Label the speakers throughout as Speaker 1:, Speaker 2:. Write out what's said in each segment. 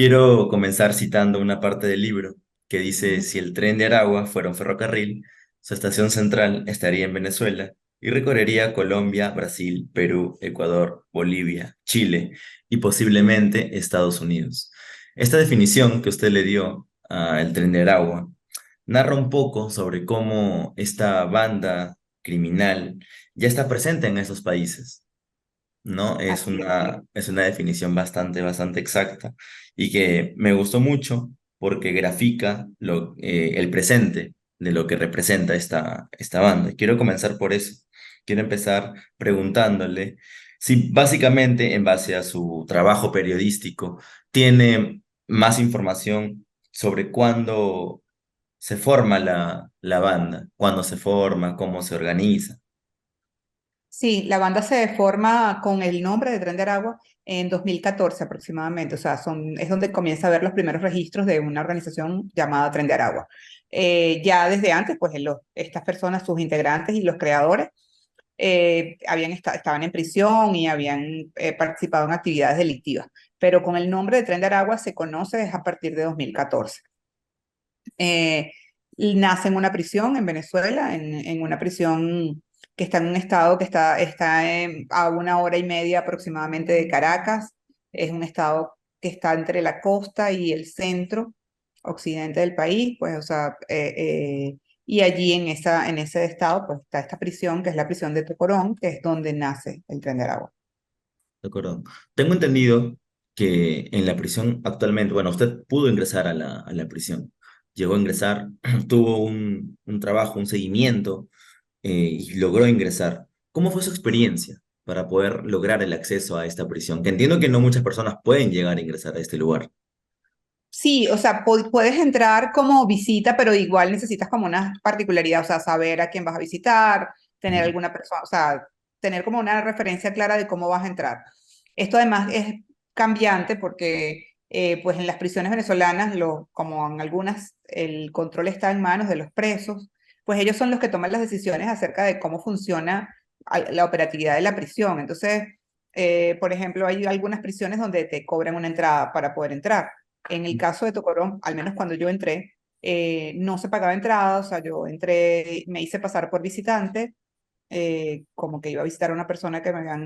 Speaker 1: Quiero comenzar citando una parte del libro que dice, si el tren de Aragua fuera un ferrocarril, su estación central estaría en Venezuela y recorrería Colombia, Brasil, Perú, Ecuador, Bolivia, Chile y posiblemente Estados Unidos. Esta definición que usted le dio al tren de Aragua narra un poco sobre cómo esta banda criminal ya está presente en esos países. ¿No?
Speaker 2: Así es.
Speaker 1: Es una definición bastante exacta y que me gustó mucho porque grafica el presente de lo que representa esta banda. Quiero comenzar por eso. Quiero empezar preguntándole si básicamente en base a su trabajo periodístico tiene más información sobre cuándo se forma la banda, cuándo se forma, cómo se organiza.
Speaker 2: Sí, la banda se forma con el nombre de Tren de Aragua en 2014 aproximadamente, o sea, es donde comienza a ver los primeros registros de una organización llamada Tren de Aragua. Ya desde antes, pues estas personas, sus integrantes y los creadores, estaban en prisión y habían participado en actividades delictivas, pero con el nombre de Tren de Aragua se conoce desde a partir de 2014. eh, y nace en una prisión en Venezuela, en una prisión que está en un estado que está a 1 hora y media aproximadamente de Caracas. Es un estado que está entre la costa y el centro occidente del país, pues, o sea, y allí en ese estado, pues, está esta prisión, que es la prisión de Tocorón, que es donde nace el Tren de Aragua.
Speaker 1: De acuerdo. Tengo entendido que en la prisión actualmente, bueno, usted pudo ingresar a a la prisión, llegó a ingresar, tuvo un trabajo, un seguimiento y logró ingresar. ¿Cómo fue su experiencia para poder lograr el acceso a esta prisión? Que entiendo que no muchas personas pueden llegar a ingresar a este lugar.
Speaker 2: Sí, o sea, puedes entrar como visita, pero igual necesitas como una particularidad, o sea, saber a quién vas a visitar, tener
Speaker 1: Ujú.
Speaker 2: alguna persona, o sea, tener como una referencia clara de cómo vas a entrar. Esto además es cambiante porque, pues en las prisiones venezolanas, como en algunas, el control está en manos de los presos, pues ellos son los que toman las decisiones acerca de cómo funciona la operatividad de la prisión. Entonces, por ejemplo, hay algunas prisiones donde te cobran una entrada para poder entrar. En el caso de Tocorón, al menos cuando yo entré, no se pagaba entrada, o sea, yo entré, me hice pasar por visitante, como que iba a visitar a una persona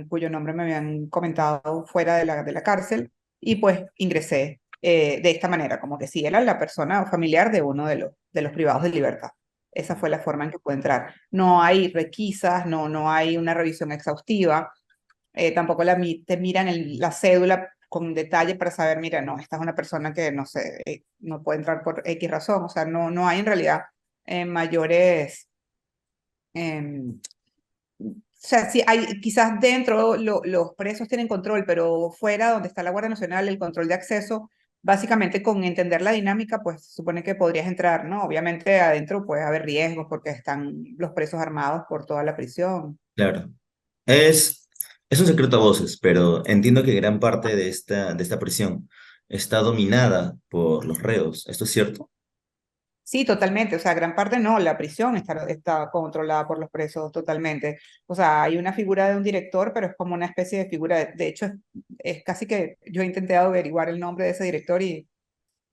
Speaker 2: cuyo nombre me habían comentado fuera de la cárcel, y pues ingresé de esta manera, como que sí, era la persona familiar de uno de los privados de libertad. Esa fue la forma en que pude entrar. No hay requisas, no hay una revisión exhaustiva, tampoco te miran la cédula con detalle para saber, mira, no, esta es una persona que no sé, no puede entrar por X razón, o sea, no hay en realidad mayores, o sea, sí hay, quizás dentro los presos tienen control, pero fuera donde está la Guardia Nacional, el control de acceso, básicamente con entender la dinámica, pues se supone que podrías entrar, ¿no? Obviamente adentro puede haber riesgos porque están los presos armados por toda la prisión.
Speaker 1: Claro. Es un secreto a voces, pero entiendo que gran parte de de esta prisión está dominada por los reos. ¿Esto es cierto?
Speaker 2: Sí, totalmente. O sea, gran parte no, la prisión está controlada por los presos totalmente. O sea, hay una figura de un director, pero es como una especie de figura. De hecho, es casi que yo intenté averiguar el nombre de ese director y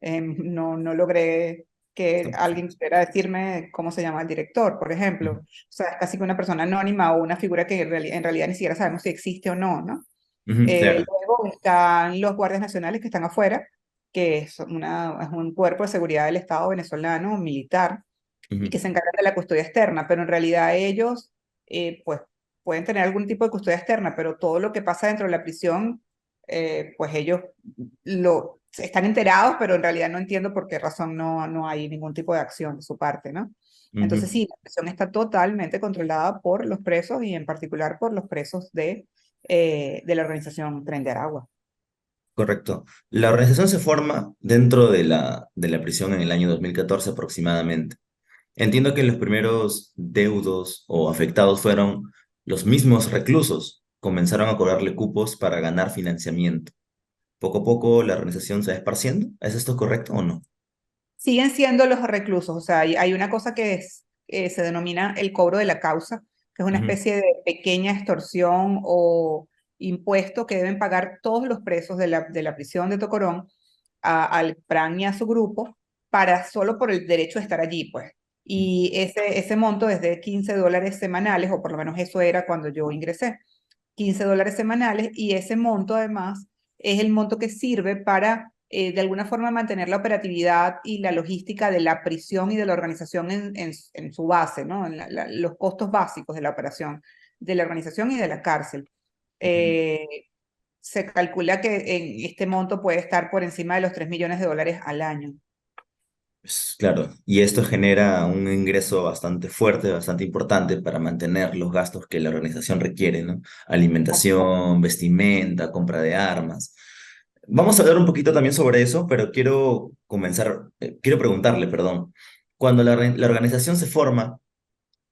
Speaker 2: no logré que
Speaker 1: Está
Speaker 2: alguien
Speaker 1: perfecto.
Speaker 2: pudiera decirme cómo se llama el director, por ejemplo. O sea, es casi que una persona anónima o una figura que en realidad ni siquiera sabemos si existe o no, ¿no?
Speaker 1: Ujú, claro.
Speaker 2: Luego están los guardias nacionales que están afuera, que es un cuerpo de seguridad del Estado venezolano, militar, y
Speaker 1: Ujú.
Speaker 2: que se encargan de la custodia externa, pero en realidad ellos, pues, pueden tener algún tipo de custodia externa, pero todo lo que pasa dentro de la prisión, pues ellos están enterados, pero en realidad no entiendo por qué razón no hay ningún tipo de acción de su parte, ¿no? Entonces
Speaker 1: Ujú.
Speaker 2: sí, la prisión está totalmente controlada por los presos y en particular por los presos de la organización Tren de Aragua.
Speaker 1: Correcto. La organización se forma dentro de de la prisión en el año 2014 aproximadamente. Entiendo que los primeros deudos o afectados fueron los mismos reclusos. Comenzaron a cobrarle cupos para ganar financiamiento. Poco a poco la organización se va esparciendo. ¿Es esto correcto o no?
Speaker 2: Siguen siendo los reclusos, o sea, hay una cosa que se denomina el cobro de la causa, que es una
Speaker 1: Ujú.
Speaker 2: especie de pequeña extorsión o impuesto que deben pagar todos los presos de la prisión de Tocorón al PRAN y a su grupo solo por el derecho de estar allí, pues. Y ese monto es de $15 semanales, o por lo menos eso era cuando yo ingresé, $15 semanales, y ese monto además es el monto que sirve para de alguna forma mantener la operatividad y la logística de la prisión y de la organización en su base, ¿no? Los costos básicos de la operación, de la organización y de la cárcel.
Speaker 1: Ujú.
Speaker 2: Eh, Se calcula que en este monto puede estar por encima de los $3 millones al año.
Speaker 1: Pues, claro, y esto genera un ingreso bastante fuerte, bastante importante para mantener los gastos que la organización requiere, ¿no? Alimentación, vestimenta, compra de armas. Vamos a hablar un poquito también sobre eso, pero quiero comenzar, quiero preguntarle, perdón, cuando la organización se forma,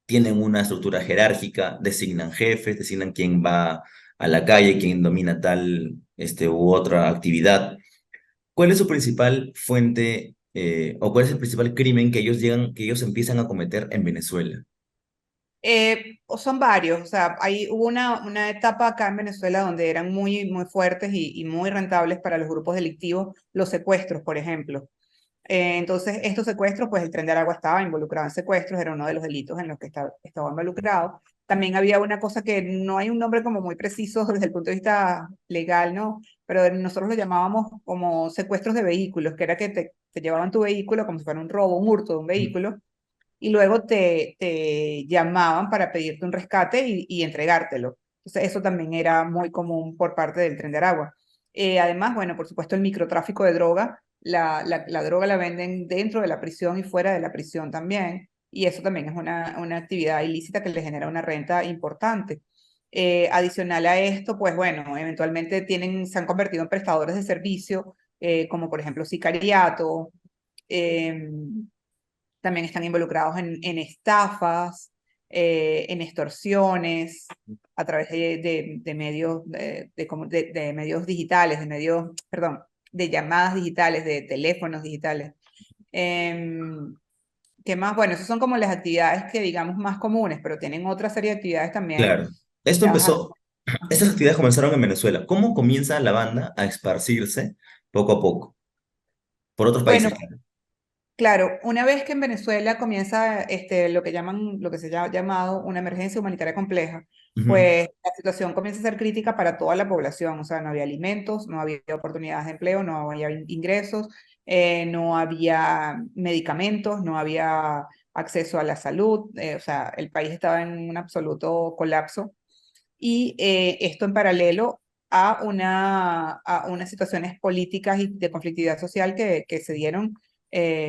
Speaker 1: tienen una estructura jerárquica, designan jefes, designan quién va a la calle, quién domina tal, u otra actividad. ¿Cuál es su principal fuente o cuál es el principal crimen que ellos llegan, que ellos empiezan a cometer en Venezuela?
Speaker 2: Son varios, o sea, hubo una etapa acá en Venezuela donde eran muy fuertes y muy rentables para los grupos delictivos, los secuestros, por ejemplo. Entonces, estos secuestros, pues el Tren de Aragua estaba involucrado en secuestros, era uno de los delitos en los que estaba involucrado. También había una cosa que no hay un nombre como muy preciso desde el punto de vista legal, ¿no? Pero nosotros lo llamábamos como secuestros de vehículos, que era que te llevaban tu vehículo como si fuera un robo, un hurto de un
Speaker 1: Ujú.
Speaker 2: vehículo, y luego te llamaban para pedirte un rescate y entregártelo. Entonces, eso también era muy común por parte del Tren de Aragua. Además, bueno, por supuesto, el microtráfico de droga, la droga la venden dentro de la prisión y fuera de la prisión también, y eso también es una actividad ilícita que le genera una renta importante. Adicional a esto, pues bueno, eventualmente se han convertido en prestadores de servicio, como por ejemplo sicariato, eh, también están involucrados en estafas, en extorsiones, a través de medios, de medios digitales, perdón, de llamadas digitales, de teléfonos digitales. ¿Qué más? Bueno, esas son como las actividades que digamos más comunes, pero tienen otra serie de actividades también.
Speaker 1: Claro. Esto empezó, estas actividades comenzaron en Venezuela. ¿Cómo comienza la banda a esparcirse poco a poco por otros
Speaker 2: Bueno,
Speaker 1: países? Claro.
Speaker 2: claro, una vez que en Venezuela comienza lo que se ha llamado una emergencia humanitaria compleja,
Speaker 1: Ujú.
Speaker 2: pues la situación comienza a ser crítica para toda la población, o sea, no había alimentos, no había oportunidades de empleo, no había ingresos, no había medicamentos, no había acceso a la salud, o sea, el país estaba en un absoluto colapso, y esto en paralelo a unas situaciones políticas y de conflictividad social que se dieron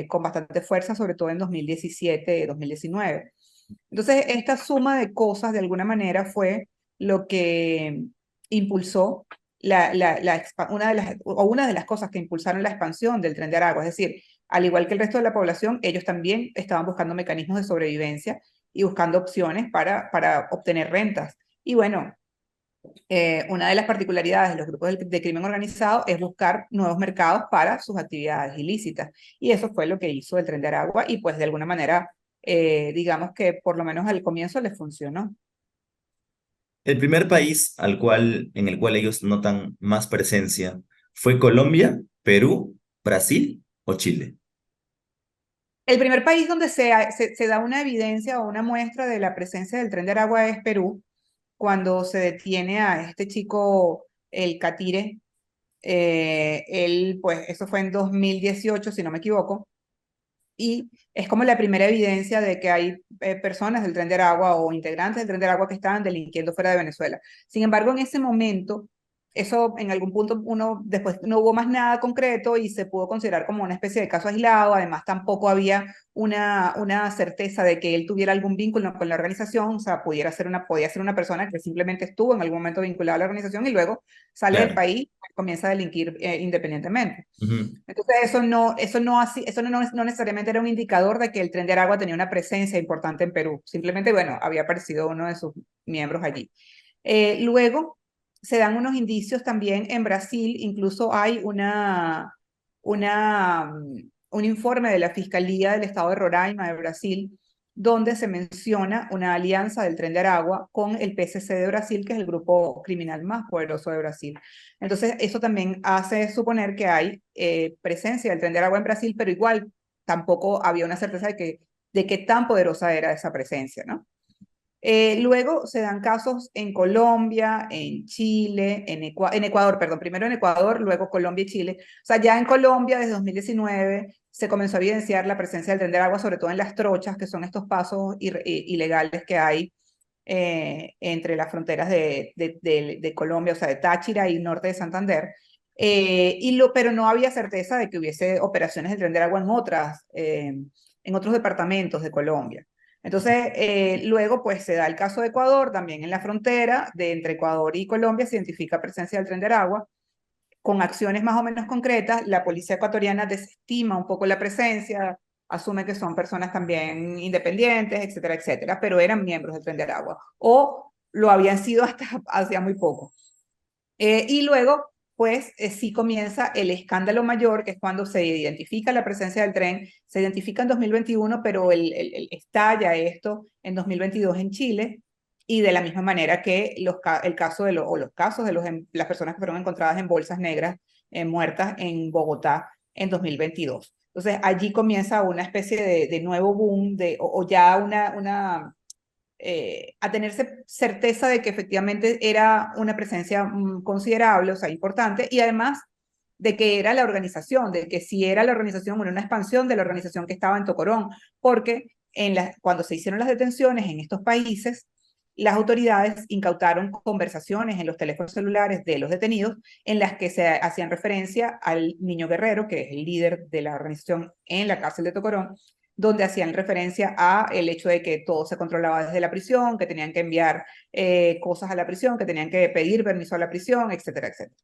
Speaker 2: con bastante fuerza, sobre todo en 2017, 2019. Entonces, esta suma de cosas, de alguna manera, fue lo que impulsó una de las cosas que impulsaron la expansión del Tren de Aragua. Es decir, al igual que el resto de la población, ellos también estaban buscando mecanismos de sobrevivencia y buscando opciones para obtener rentas. Y bueno, una de las particularidades de los grupos de crimen organizado es buscar nuevos mercados para sus actividades ilícitas. Y eso fue lo que hizo el Tren de Aragua y pues de alguna manera, digamos que por lo menos al comienzo les funcionó.
Speaker 1: El primer país en el cual ellos notan más presencia fue Colombia, Perú, Brasil o Chile.
Speaker 2: El primer país donde se da una evidencia o una muestra de la presencia del Tren de Aragua es Perú, cuando se detiene a este chico, el Catire. Él, pues, eso fue en 2018, si no me equivoco, y es como la primera evidencia de que hay personas del Tren de Aragua o integrantes del Tren de Aragua que estaban delinquiendo fuera de Venezuela. Sin embargo, en ese momento, eso en algún punto después no hubo más nada concreto y se pudo considerar como una especie de caso aislado. Además, tampoco había una certeza de que él tuviera algún vínculo con la organización, o sea, podía ser una persona que simplemente estuvo en algún momento vinculada a la organización y luego sale del
Speaker 1: Claro.
Speaker 2: país y comienza a delinquir independientemente.
Speaker 1: Ujú.
Speaker 2: Entonces, eso no necesariamente era un indicador de que el Tren de Aragua tenía una presencia importante en Perú. Simplemente, bueno, había aparecido uno de sus miembros allí. Luego, se dan unos indicios también en Brasil, incluso hay un informe de la Fiscalía del Estado de Roraima de Brasil, donde se menciona una alianza del Tren de Aragua con el PCC de Brasil, que es el grupo criminal más poderoso de Brasil. Entonces, eso también hace suponer que hay presencia del Tren de Aragua en Brasil, pero igual tampoco había una certeza de qué tan poderosa era esa presencia, ¿no? Luego se dan casos en Colombia, en Chile, en Ecuador, perdón, primero en Ecuador, luego Colombia y Chile. O sea, ya en Colombia desde 2019 se comenzó a evidenciar la presencia del tren de agua, sobre todo en las trochas, que son estos pasos ilegales que hay entre las fronteras de Colombia, o sea, de Táchira y norte de Santander. Pero no había certeza de que hubiese operaciones del tren de agua en otros departamentos de Colombia. Entonces, luego pues se da el caso de Ecuador, también en la frontera de entre Ecuador y Colombia se identifica presencia del tren de Aragua con acciones más o menos concretas. La policía ecuatoriana desestima un poco la presencia, asume que son personas también independientes, etcétera, etcétera, pero eran miembros del tren de Aragua o lo habían sido hasta hacía muy poco. Y luego, pues sí comienza el escándalo mayor, que es cuando se identifica la presencia del tren, se identifica en 2021, pero estalla esto en 2022 en Chile, y de la misma manera que el caso o los casos de las personas que fueron encontradas en bolsas negras muertas en Bogotá en 2022. Entonces allí comienza una especie de nuevo boom, o ya a tener certeza de que efectivamente era una presencia considerable, o sea, importante, y además de que era la organización, de que si era la organización, era una expansión de la organización que estaba en Tocorón, porque cuando se hicieron las detenciones en estos países, las autoridades incautaron conversaciones en los teléfonos celulares de los detenidos en las que se hacían referencia al Niño Guerrero, que es el líder de la organización en la cárcel de Tocorón, donde hacían referencia a el hecho de que todo se controlaba desde la prisión, que tenían que enviar cosas a la prisión, que tenían que pedir permiso a la prisión, etcétera, etcétera.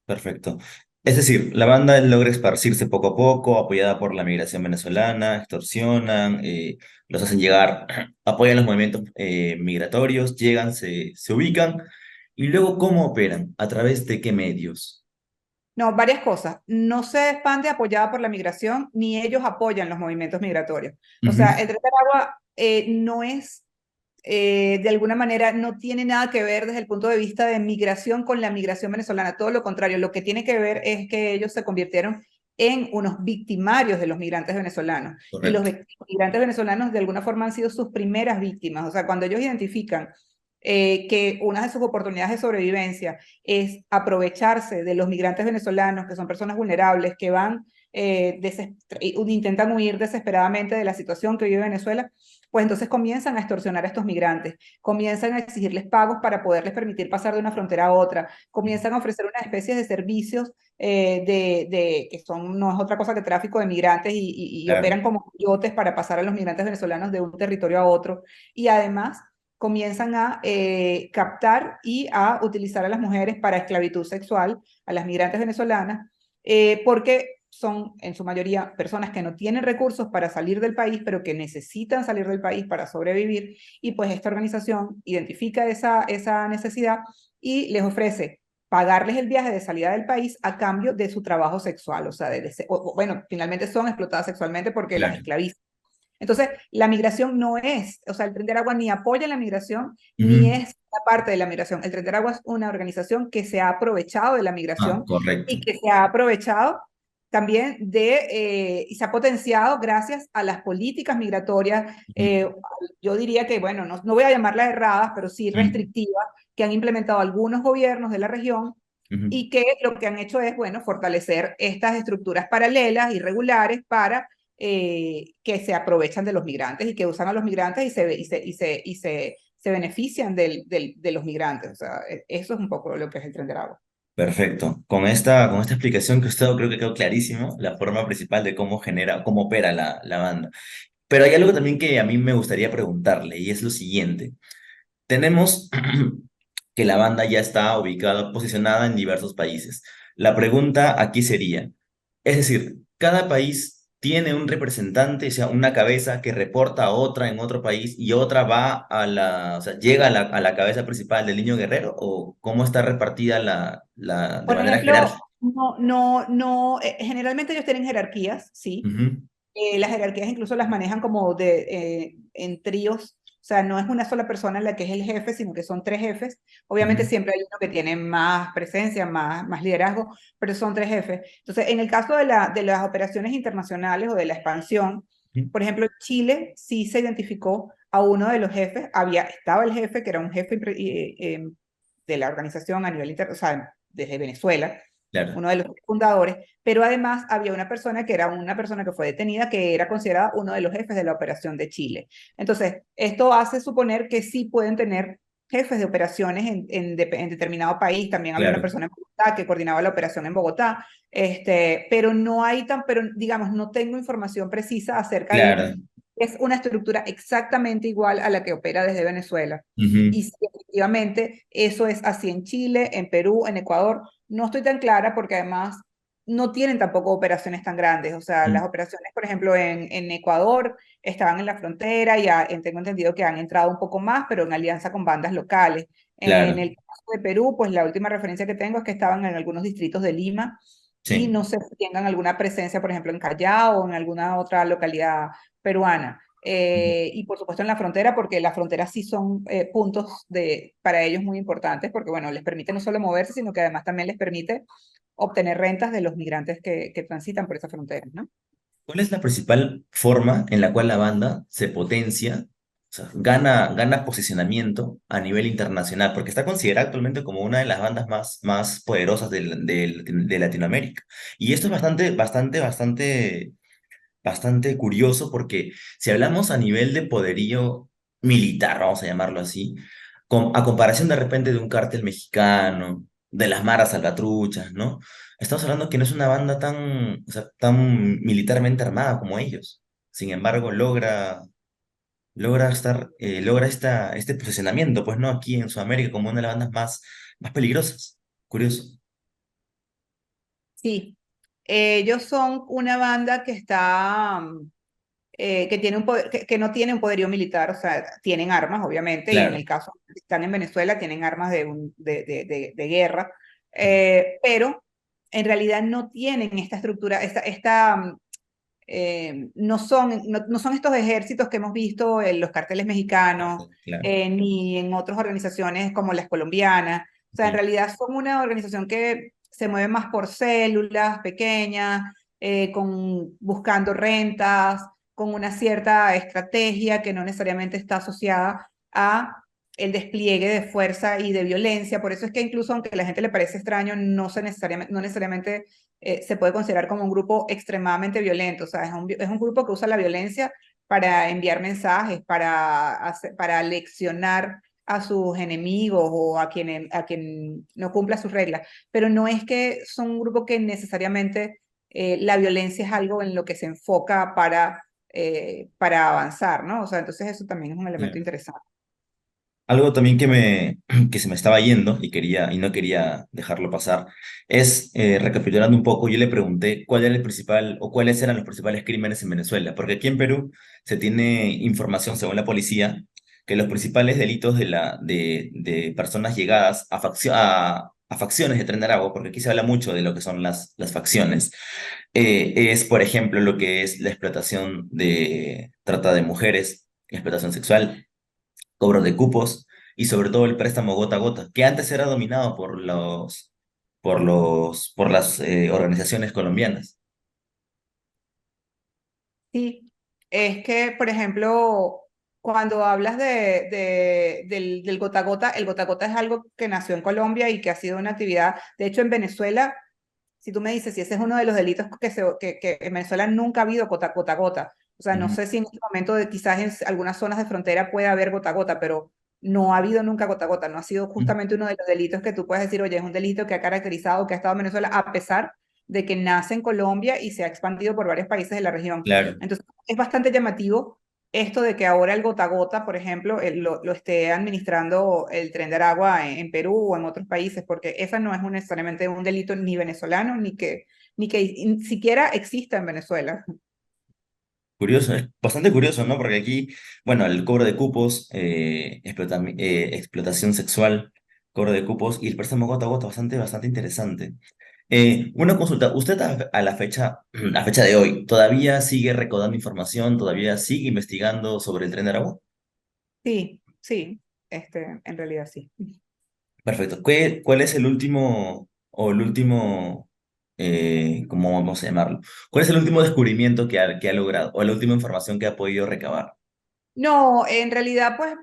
Speaker 1: Perfecto. Es decir, la banda logra esparcirse poco a poco, apoyada por la migración venezolana, extorsionan, los hacen llegar, apoyan los movimientos migratorios, llegan, se ubican, y luego ¿cómo operan? ¿A través de qué medios?
Speaker 2: No, varias cosas. No se expande apoyada por la migración, ni ellos apoyan los movimientos migratorios. O sea,
Speaker 1: Ujú,
Speaker 2: el Tren de Aragua no es, de alguna manera, no tiene nada que ver desde el punto de vista de migración con la migración venezolana. Todo lo contrario, lo que tiene que ver es que ellos se convirtieron en unos victimarios de los migrantes venezolanos. Y los
Speaker 1: correcto.
Speaker 2: migrantes venezolanos de alguna forma han sido sus primeras víctimas. O sea, cuando ellos identifican que una de sus oportunidades de sobrevivencia es aprovecharse de los migrantes venezolanos, que son personas vulnerables, que intentan huir desesperadamente de la situación que vive Venezuela, pues entonces comienzan a extorsionar a estos migrantes, comienzan a exigirles pagos para poderles permitir pasar de una frontera a otra, comienzan a ofrecer una especie de servicios que no es otra cosa que tráfico de migrantes y
Speaker 1: Claro.
Speaker 2: operan como coyotes para pasar a los migrantes venezolanos de un territorio a otro. Y además comienzan a captar y a utilizar a las mujeres para esclavitud sexual, a las migrantes venezolanas, porque son en su mayoría personas que no tienen recursos para salir del país, pero que necesitan salir del país para sobrevivir, y pues esta organización identifica esa necesidad y les ofrece pagarles el viaje de salida del país a cambio de su trabajo sexual, o sea, bueno, finalmente son explotadas sexualmente porque las
Speaker 1: Claro.
Speaker 2: esclavizan. Entonces, la migración no es, o sea, el Tren de Aragua ni apoya la migración, ni
Speaker 1: Ujú.
Speaker 2: es una parte de la migración. El Tren de Aragua es una organización que se ha aprovechado de la
Speaker 1: Ah,
Speaker 2: migración
Speaker 1: correcto.
Speaker 2: y que se ha aprovechado también y se ha potenciado gracias a las políticas migratorias,
Speaker 1: Ujú,
Speaker 2: yo diría que, bueno, no voy a llamarlas erradas, pero sí
Speaker 1: ujú,
Speaker 2: restrictivas, que han implementado algunos gobiernos de la región
Speaker 1: ujú.
Speaker 2: y que lo que han hecho es, bueno, fortalecer estas estructuras paralelas, irregulares, para que se aprovechan de los migrantes y que usan a los migrantes se benefician de los migrantes. O sea, eso es un poco lo que es el Tren de Aragua.
Speaker 1: Perfecto. Con esta explicación que usted ha dado, creo que quedó clarísimo la forma principal de cómo genera, cómo opera la banda. Pero hay algo también que a mí me gustaría preguntarle y es lo siguiente. Tenemos que la banda ya está ubicada, posicionada en diversos países. La pregunta aquí sería, es decir, cada país tiene un representante, o sea, una cabeza que reporta a otra en otro país y otra va o sea, llega a la cabeza principal del niño guerrero o cómo está repartida de
Speaker 2: Por
Speaker 1: manera
Speaker 2: ejemplo,
Speaker 1: jerárquica.
Speaker 2: no, generalmente ellos tienen jerarquías, sí.
Speaker 1: Ujú,
Speaker 2: Las jerarquías incluso las manejan como en tríos, o sea, no es una sola persona la que es el jefe, sino que son tres jefes. Obviamente
Speaker 1: Ujú,
Speaker 2: siempre hay uno que tiene más presencia, más liderazgo, pero son tres jefes. Entonces, en el caso de las operaciones internacionales o de la expansión,
Speaker 1: ujú.
Speaker 2: por ejemplo, Chile sí se identificó a uno de los jefes, estaba el jefe, que era un jefe de la organización a nivel o sea, desde Venezuela,
Speaker 1: Claro,
Speaker 2: uno de los fundadores, pero además había una persona que era una persona que fue detenida, que era considerada uno de los jefes de la operación de Chile. Entonces, esto hace suponer que sí pueden tener jefes de operaciones en determinado país. También había una
Speaker 1: claro,
Speaker 2: persona en Bogotá que coordinaba la operación en Bogotá, pero no hay pero digamos, no tengo información precisa acerca de
Speaker 1: claro.
Speaker 2: es una estructura exactamente igual a la que opera desde Venezuela.
Speaker 1: Ujú,
Speaker 2: Y si efectivamente eso es así en Chile, en Perú, en Ecuador, no estoy tan clara porque además no tienen tampoco operaciones tan grandes. O sea,
Speaker 1: ujú.
Speaker 2: las operaciones, por ejemplo, en Ecuador estaban en la frontera y tengo entendido que han entrado un poco más, pero en alianza con bandas locales. En
Speaker 1: Claro,
Speaker 2: el caso de Perú, pues la última referencia que tengo es que estaban en algunos distritos de Lima y
Speaker 1: sí.
Speaker 2: no sé si tengan alguna presencia, por ejemplo, en Callao o en alguna otra localidad peruana.
Speaker 1: Ujú.
Speaker 2: Y por supuesto en la frontera, porque las fronteras sí son puntos para ellos muy importantes, porque bueno, les permite no solo moverse, sino que además también les permite obtener rentas de los migrantes que transitan por esa frontera, ¿no?
Speaker 1: ¿Cuál es la principal forma en la cual la banda se potencia, o sea, gana posicionamiento a nivel internacional? Porque está considerada actualmente como una de las bandas más poderosas de Latinoamérica. Y esto es bastante curioso porque si hablamos a nivel de poderío militar, vamos a llamarlo así, a comparación de repente de un cártel mexicano, de las maras salvatruchas, ¿no? Estamos hablando que no es una banda tan, o sea, tan militarmente armada como ellos. Sin embargo, logra este posicionamiento, pues, ¿no? Aquí en Sudamérica como una de las bandas más peligrosas. Curioso.
Speaker 2: Sí, ellos son una banda que está, que tiene que no tiene un poderío militar, o sea, tienen armas, obviamente, y en
Speaker 1: Claro.
Speaker 2: el caso que están en Venezuela, tienen armas de guerra, pero en realidad no tienen esta estructura, no son estos ejércitos que hemos visto en los carteles mexicanos,
Speaker 1: Claro.
Speaker 2: ni en otras organizaciones como las colombianas. O sea, en
Speaker 1: Ok.
Speaker 2: realidad son una organización que se mueve más por células pequeñas, buscando rentas, con una cierta estrategia que no necesariamente está asociada a el despliegue de fuerza y de violencia. Por eso es que incluso aunque a la gente le parece extraño, no necesariamente se puede considerar como un grupo extremadamente violento. O sea, es un grupo que usa la violencia para enviar mensajes, para leccionar a sus enemigos o a quien no cumpla sus reglas. Pero no es que son un grupo que necesariamente la violencia es algo en lo que se enfoca para avanzar, ¿no? O sea, entonces eso también es un elemento
Speaker 1: Claro.
Speaker 2: interesante.
Speaker 1: Algo también que se me estaba yendo y no quería dejarlo pasar es, recapitulando un poco, yo le pregunté cuál era el principal o cuáles eran los principales crímenes en Venezuela, porque aquí en Perú se tiene información, según la policía, que los principales delitos de personas llegadas a facciones de Tren de Aragua, porque aquí se habla mucho de lo que son las facciones, es, por ejemplo, lo que es la explotación de trata de mujeres, explotación sexual, cobro de cupos y sobre todo el préstamo gota a gota, que antes era dominado por las organizaciones colombianas.
Speaker 2: Sí, es que, por ejemplo, cuando hablas del gota a gota, el gota a gota es algo que nació en Colombia y que ha sido una actividad, de hecho en Venezuela, si tú me dices si ese es uno de los delitos que en Venezuela nunca ha habido gota a gota, o sea, no
Speaker 1: Ujú,
Speaker 2: sé si en este momento quizás en algunas zonas de frontera puede haber gota a gota, pero no ha habido nunca gota a gota, no ha sido
Speaker 1: ujú.
Speaker 2: justamente uno de los delitos que tú puedes decir, oye, es un delito que ha caracterizado, que ha estado en Venezuela, a pesar de que nace en Colombia y se ha expandido por varios países de la región.
Speaker 1: Claro.
Speaker 2: Entonces, es bastante llamativo esto de que ahora el gota a gota, por ejemplo, lo esté administrando el Tren de Aragua en Perú o en otros países, porque esa no es necesariamente un delito ni venezolano, ni que siquiera exista en Venezuela.
Speaker 1: Curioso, es bastante curioso, ¿no? Porque aquí, bueno, el cobro de cupos, explotación sexual, cobro de cupos y el préstamo gota a gota, bastante interesante. Una consulta, ¿usted a la fecha, a fecha de hoy, todavía sigue recaudando información, todavía sigue investigando sobre el Tren de Aragua?
Speaker 2: Sí, sí, en realidad sí.
Speaker 1: Perfecto. ¿Cuál es el último, o el último, cómo vamos a llamarlo? ¿Cuál es el último descubrimiento que ha logrado, o la última información que ha podido recabar?
Speaker 2: No, en realidad, pues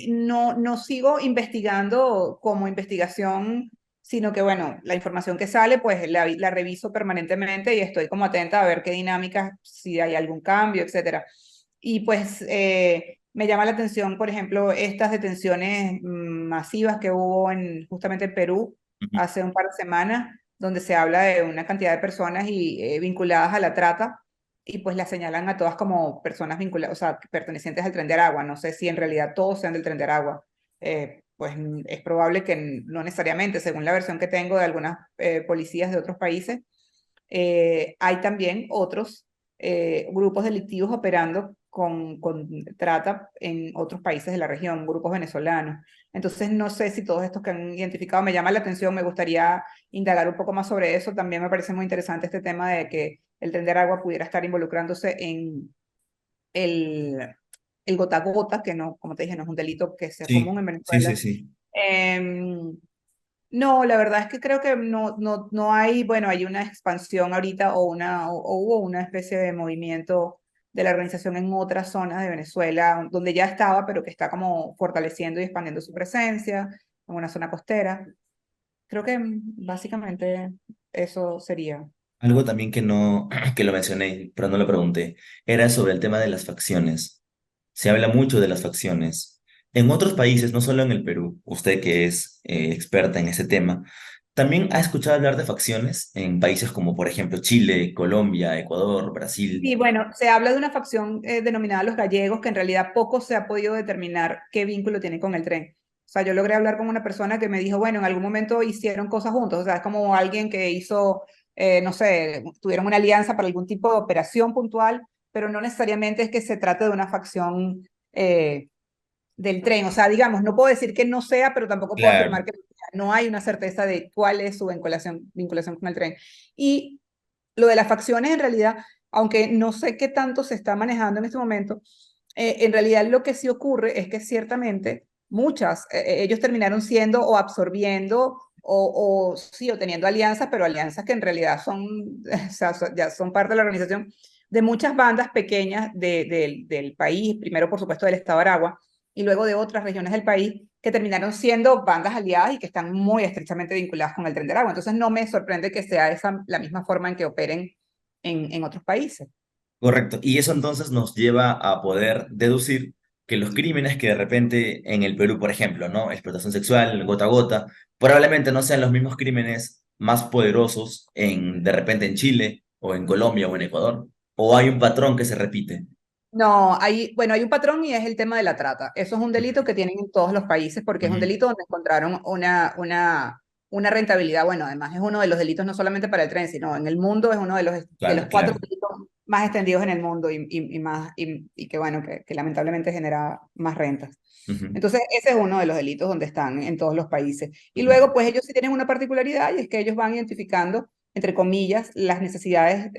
Speaker 2: no sigo investigando como investigación, sino que, bueno, la información que sale, pues la reviso permanentemente y estoy como atenta a ver qué dinámicas, si hay algún cambio, etcétera. Y pues me llama la atención, por ejemplo, estas detenciones masivas que hubo justamente en Perú
Speaker 1: Ujú.
Speaker 2: hace un par de semanas, donde se habla de una cantidad de personas vinculadas a la trata y pues las señalan a todas como personas vinculadas, o sea, pertenecientes al Tren de Aragua. No sé si en realidad todos sean del Tren de Aragua. Pues es probable que no necesariamente, según la versión que tengo de algunas policías de otros países, hay también otros grupos delictivos operando con trata en otros países de la región, grupos venezolanos. Entonces, no sé si todos estos que han identificado me llaman la atención, me gustaría indagar un poco más sobre eso. También me parece muy interesante este tema de que el Tren de Aragua pudiera estar involucrándose en el, el gota a gota, que no, como te dije, no es un delito que sea común
Speaker 1: Sí,
Speaker 2: en
Speaker 1: sí, sí,
Speaker 2: Venezuela.
Speaker 1: sí.
Speaker 2: Em, no, la verdad es que creo que no hay, bueno, hay una expansión ahorita o hubo una especie de movimiento de la organización en otras zonas de Venezuela, donde ya estaba, pero que está como fortaleciendo y expandiendo su presencia en una zona costera. Creo que básicamente eso sería.
Speaker 1: Algo también que no, que lo mencioné, pero no lo pregunté, era sobre el tema de las facciones. Se habla mucho de las facciones. En otros países, no solo en el Perú, usted que es experta en ese tema, también ha escuchado hablar de facciones en países como, por ejemplo, Chile, Colombia, Ecuador, Brasil.
Speaker 2: Sí, bueno, se habla de una facción denominada los gallegos, que en realidad poco se ha podido determinar qué vínculo tiene con el tren. O sea, yo logré hablar con una persona que me dijo, bueno, en algún momento hicieron cosas juntos, o sea, es como alguien que hizo, no sé, tuvieron una alianza para algún tipo de operación puntual, pero no necesariamente es que se trate de una facción del tren. O sea, digamos, no puedo decir que no sea, pero tampoco puedo
Speaker 1: Claro,
Speaker 2: afirmar que no hay una certeza de cuál es su vinculación con el tren. Y lo de las facciones, en realidad, aunque no sé qué tanto se está manejando en este momento, en realidad lo que sí ocurre es que ciertamente muchas, ellos terminaron siendo o absorbiendo o sí, o teniendo alianzas, pero alianzas que en realidad son, o sea, ya son parte de la organización de muchas bandas pequeñas del país, primero por supuesto del estado de Aragua, y luego de otras regiones del país que terminaron siendo bandas aliadas y que están muy estrechamente vinculadas con el Tren de Aragua. Entonces no me sorprende que sea esa la misma forma en que operen en otros países.
Speaker 1: correcto. Y eso entonces nos lleva a poder deducir que los crímenes que de repente en el Perú, por ejemplo, ¿no? Explotación sexual, gota a gota, probablemente no sean los mismos crímenes más poderosos de repente en Chile o en Colombia o en Ecuador. O hay un patrón que se repite.
Speaker 2: No, bueno, hay un patrón y es el tema de la trata. Eso es un delito que tienen en todos los países porque es un
Speaker 1: Ujú.
Speaker 2: delito donde encontraron una rentabilidad. Bueno, además es uno de los delitos no solamente para el tren, sino en el mundo es uno de los
Speaker 1: Claro,
Speaker 2: cuatro
Speaker 1: claro.
Speaker 2: delitos más extendidos en el mundo y que bueno, que lamentablemente genera más rentas.
Speaker 1: Ujú,
Speaker 2: Entonces, ese es uno de los delitos donde están en todos los países. Y
Speaker 1: ujú.
Speaker 2: luego, pues ellos sí tienen una particularidad y es que ellos van identificando, entre comillas, las necesidades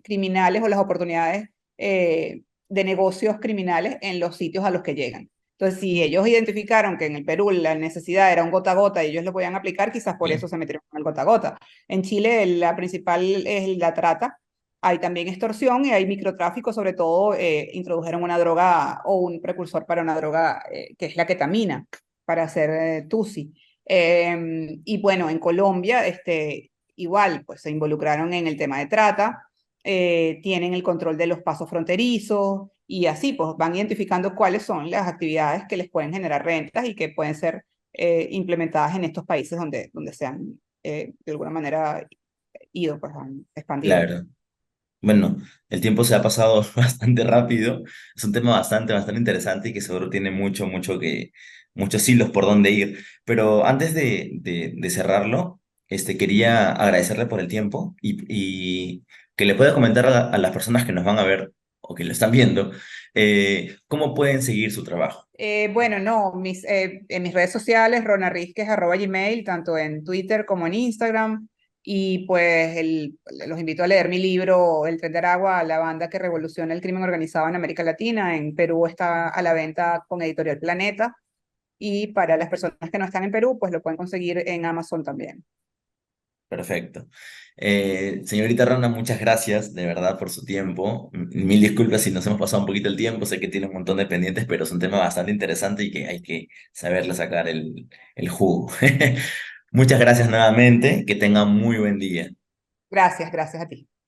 Speaker 2: criminales o las oportunidades de negocios criminales en los sitios a los que llegan. Entonces, si ellos identificaron que en el Perú la necesidad era un gota a gota y ellos lo podían aplicar, quizás por eso
Speaker 1: Bien.
Speaker 2: se metieron con el gota a gota. En Chile la principal es la trata, hay también extorsión y hay microtráfico, sobre todo introdujeron una droga o un precursor para una droga que es la ketamina, para hacer tusi. Y bueno, en Colombia, igual, pues se involucraron en el tema de trata, tienen el control de los pasos fronterizos y así, pues van identificando cuáles son las actividades que les pueden generar rentas y que pueden ser implementadas en estos países donde se han, de alguna manera, ido, pues han expandido.
Speaker 1: Claro. Bueno, el tiempo se ha pasado bastante rápido. Es un tema bastante, bastante interesante y que seguro tiene mucho, muchos hilos por donde ir. Pero antes de cerrarlo, quería agradecerle por el tiempo y que le pueda comentar a las personas que nos van a ver o que lo están viendo, cómo pueden seguir su trabajo.
Speaker 2: Bueno, no, en mis redes sociales, ronarrisques@gmail, tanto en Twitter como en Instagram. Y pues los invito a leer mi libro El Tren de Aragua, la banda que revoluciona el crimen organizado en América Latina. En Perú está a la venta con Editorial Planeta. Y para las personas que no están en Perú, pues lo pueden conseguir en Amazon también.
Speaker 1: Perfecto. Señorita Rana, muchas gracias de verdad por su tiempo. Mil disculpas si nos hemos pasado un poquito el tiempo, sé que tiene un montón de pendientes, pero es un tema bastante interesante y que hay que saberle sacar el jugo. Muchas gracias nuevamente, que tenga muy buen día.
Speaker 2: Gracias, gracias a ti.